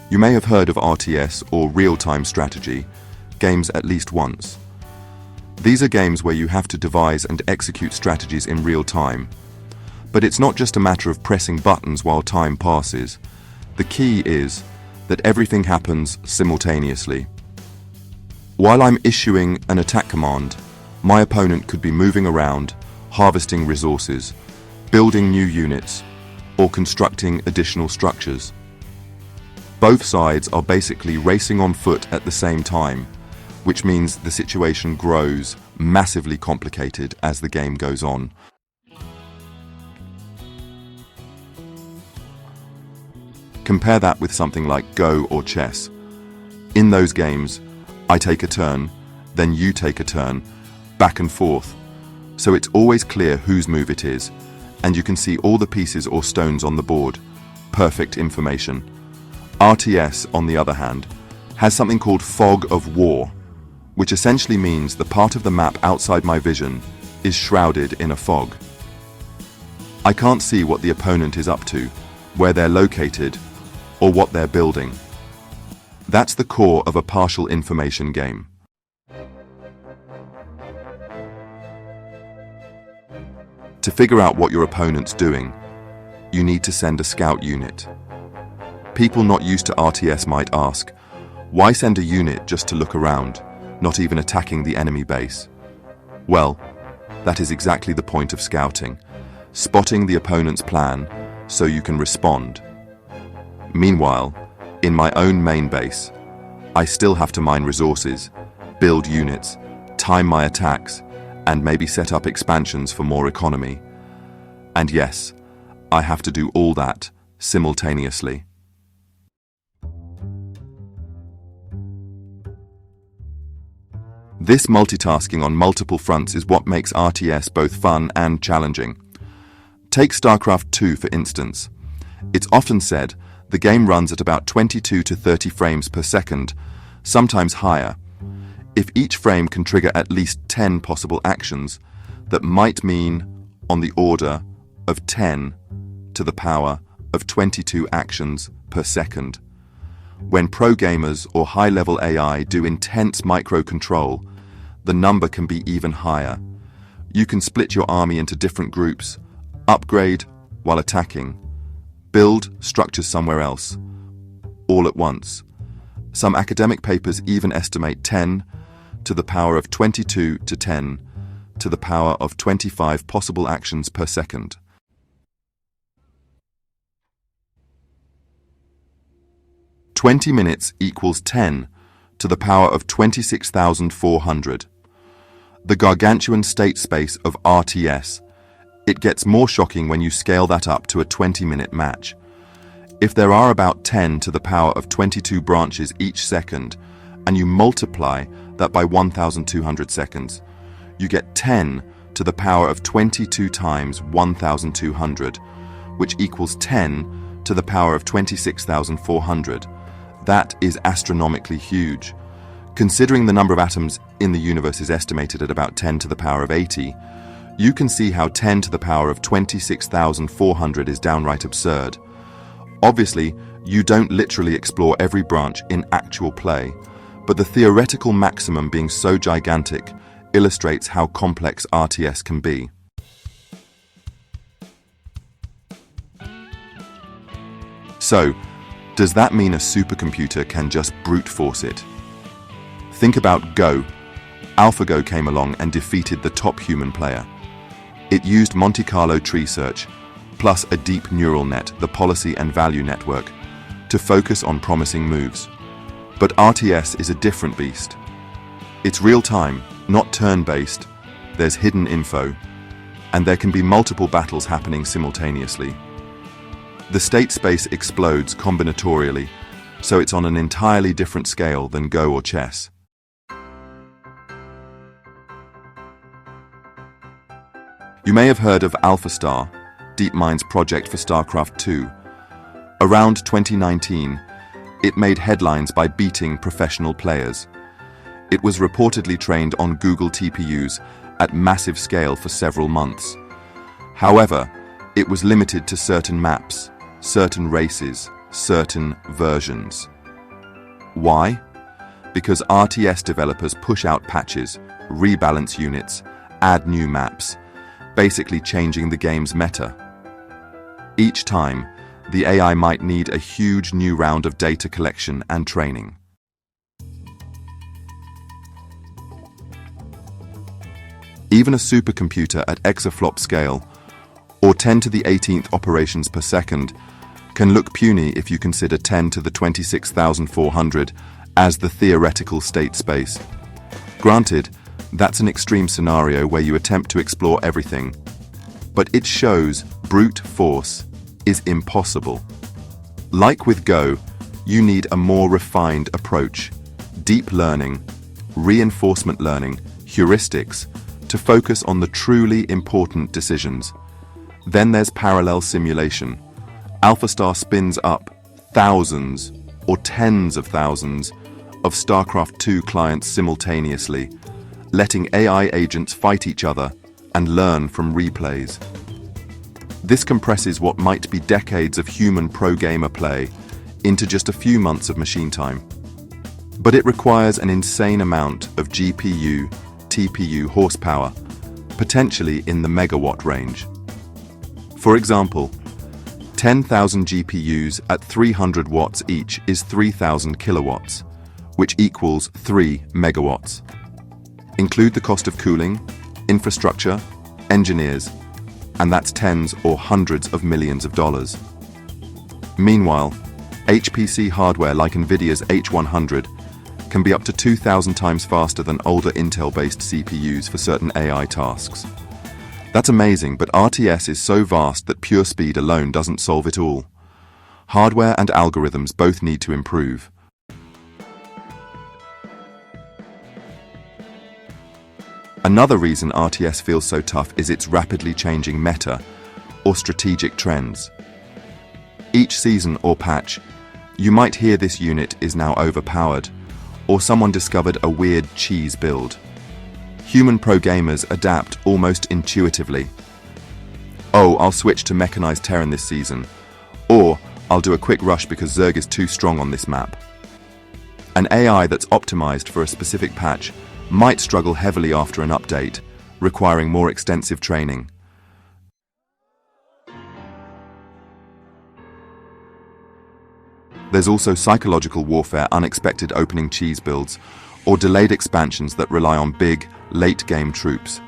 You may have heard of RTS or real-time strategy games at least once. These are games where you have to devise and execute strategies in real time. But it's not just a matter of pressing buttons while time passes. The key is that everything happens simultaneously. While I'm issuing an attack command, my opponent could be moving around, harvesting resources, building new units, or constructing additional structures. Both sides are basically racing on foot at the same time, which means the situation grows massively complicated as the game goes on. Compare that with something like Go or chess. In those games, I take a turn, then you take a turn, back and forth. So it's always clear whose move it is, and you can see all the pieces or stones on the board. Perfect information. RTS, on the other hand, has something called Fog of War, which essentially means the part of the map outside my vision is shrouded in a fog. I can't see what the opponent is up to, where they're located, or what they're building. That's the core of a partial information game. To figure out what your opponent's doing, you need to send a scout unit. People not used to RTS might ask, why send a unit just to look around, not even attacking the enemy base? Well, that is exactly the point of scouting, spotting the opponent's plan so you can respond. Meanwhile, in my own main base, I still have to mine resources, build units, time my attacks, and maybe set up expansions for more economy. And yes, I have to do all that simultaneously. This multitasking on multiple fronts is what makes RTS both fun and challenging. Take StarCraft II for instance. It's often said the game runs at about 22 to 30 frames per second, sometimes higher. If each frame can trigger at least 10 possible actions, that might mean on the order of 10 to the power of 22 actions per second. When pro gamers or high-level AI do intense microcontrol, the number can be even higher. You can split your army into different groups, upgrade while attacking, build structures somewhere else, all at once. Some academic papers even estimate 10 to the power of 22 to 10 to the power of 25 possible actions per second. "20 minutes equals 10 to the power of 26,400. The Gargantuan state space of RTS. It gets more shocking when you scale that up to a 20-minute match. If there are about 10 to the power of 22 branches each second, and you multiply that by 1,200 seconds, you get 10 to the power of 22 times 1,200, which equals 10 to the power of 26,400. That is astronomically huge. Considering the number of atoms in the universe is estimated at about 10 to the power of 80, you can see how 10 to the power of 26,400 is downright absurd. Obviously, you don't literally explore every branch in actual play, but the theoretical maximum being so gigantic illustrates how complex RTS can be. So, does that mean a supercomputer can just brute force it? Think about Go. AlphaGo came along and defeated the top human player. It used Monte Carlo tree search, plus a deep neural net, the policy and value network, to focus on promising moves. But RTS is a different beast. It's real-time, not turn-based. There's hidden info, and there can be multiple battles happening simultaneously. The state space explodes combinatorially, so it's on an entirely different scale than Go or chess. You may have heard of AlphaStar, DeepMind's project for StarCraft II. Around 2019, it made headlines by beating professional players. It was reportedly trained on Google TPUs at massive scale for several months. However, it was limited to certain maps, certain races, certain versions. Why? Because RTS developers push out patches, rebalance units, add new maps, basically changing the game's meta. Each time, the AI might need a huge new round of data collection and training. Even a supercomputer at exaflop scale, or 10 to the 18th operations per second, can look puny if you consider 10 to the 26,400 as the theoretical state space. Granted, that's an extreme scenario where you attempt to explore everything, but it shows brute force is impossible. Like with Go, you need a more refined approach, deep learning, reinforcement learning, heuristics, to focus on the truly important decisions. Then there's parallel simulation. AlphaStar spins up thousands or tens of thousands of StarCraft II clients simultaneously, letting AI agents fight each other and learn from replays. This compresses what might be decades of human pro-gamer play into just a few months of machine time. But it requires an insane amount of GPU, TPU horsepower, potentially in the megawatt range. For example, 10,000 GPUs at 300 watts each is 3,000 kilowatts, which equals 3 megawatts. Include the cost of cooling, infrastructure, engineers, and that's tens or hundreds of millions of dollars. Meanwhile, HPC hardware like NVIDIA's H100 can be up to 2,000 times faster than older Intel-based CPUs for certain AI tasks. That's amazing, but RTS is so vast that pure speed alone doesn't solve it all. Hardware and algorithms both need to improve. Another reason RTS feels so tough is its rapidly changing meta, or strategic trends. Each season or patch, you might hear this unit is now overpowered, or someone discovered a weird cheese build. Human pro-gamers adapt almost intuitively. Oh, I'll switch to mechanized Terran this season, or I'll do a quick rush because Zerg is too strong on this map. An AI that's optimized for a specific patch might struggle heavily after an update, requiring more extensive training. There's also psychological warfare, unexpected opening cheese builds, or delayed expansions that rely on big, late-game troops.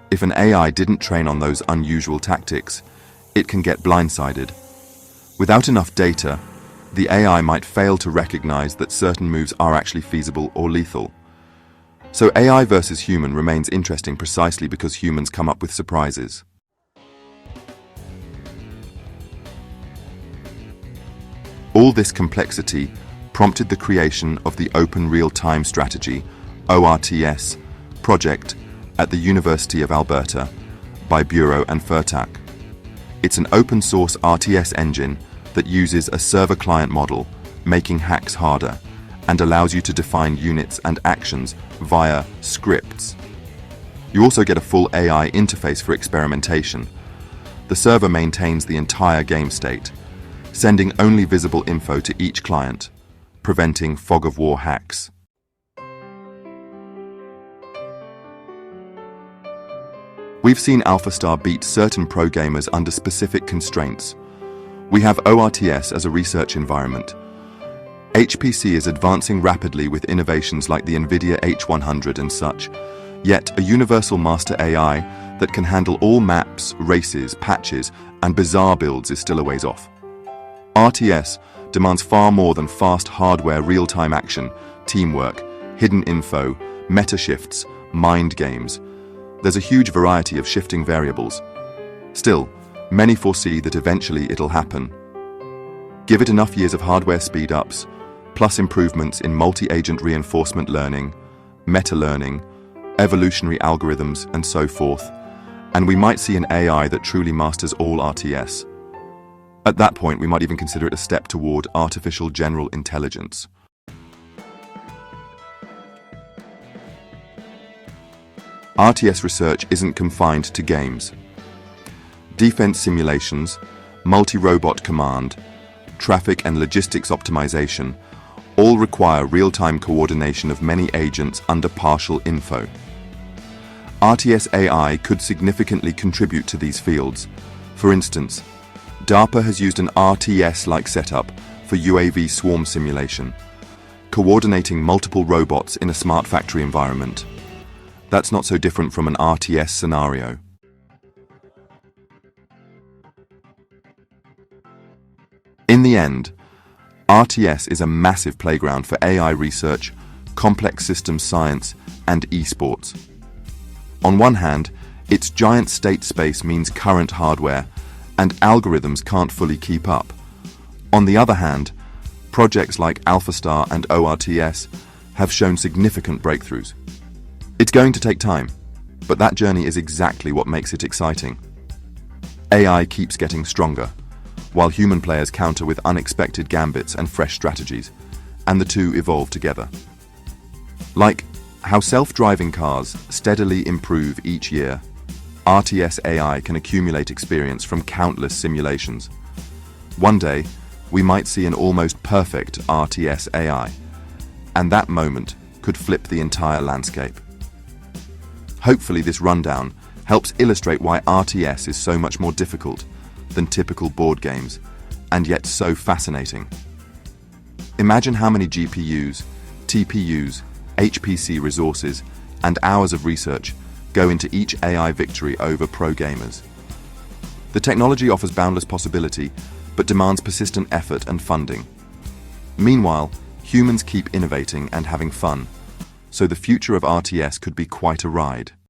If an AI didn't train on those unusual tactics, it can get blindsided. Without enough data, the AI might fail to recognize that certain moves are actually feasible or lethal. So AI versus human remains interesting precisely because humans come up with surprises. All this complexity prompted the creation of the Open Real-Time Strategy, ORTS, project at the University of Alberta by Bureau and Furtak. It's an open-source RTS engine that uses a server-client model, making hacks harder, and allows you to define units and actions via scripts. You also get a full AI interface for experimentation. The server maintains the entire game state, sending only visible info to each client, preventing fog-of-war hacks. We've seen AlphaStar beat certain pro-gamers under specific constraints. We have ORTS as a research environment. HPC is advancing rapidly with innovations like the NVIDIA H100 and such, yet a universal master AI that can handle all maps, races, patches, and bizarre builds is still a ways off. RTS demands far more than fast hardware, real-time action, teamwork, hidden info, meta shifts, mind games. There's a huge variety of shifting variables. Still, many foresee that eventually it'll happen. Give it enough years of hardware speed-ups, plus improvements in multi-agent reinforcement learning, meta-learning, evolutionary algorithms, and so forth, and we might see an AI that truly masters all RTS. At that point, we might even consider it a step toward artificial general intelligence. RTS research isn't confined to games. Defense simulations, multi-robot command, traffic and logistics optimization, All require real-time coordination of many agents under partial info. RTS AI could significantly contribute to these fields. For instance, DARPA has used an RTS-like setup for UAV swarm simulation, coordinating multiple robots in a smart factory environment. That's not so different from an RTS scenario. In the end, RTS is a massive playground for AI research, complex systems science, and esports. On one hand, its giant state space means current hardware and algorithms can't fully keep up. On the other hand, projects like AlphaStar and ORTS have shown significant breakthroughs. It's going to take time, but that journey is exactly what makes it exciting. AI keeps getting stronger, while human players counter with unexpected gambits and fresh strategies, and the two evolve together. Like how self-driving cars steadily improve each year, RTS AI can accumulate experience from countless simulations. One day, we might see an almost perfect RTS AI, and that moment could flip the entire landscape. Hopefully this rundown helps illustrate why RTS is so much more difficult than typical board games, and yet so fascinating. Imagine how many GPUs, TPUs, HPC resources, and hours of research go into each AI victory over pro gamers. The technology offers boundless possibility, but demands persistent effort and funding. Meanwhile, humans keep innovating and having fun, so the future of RTS could be quite a ride.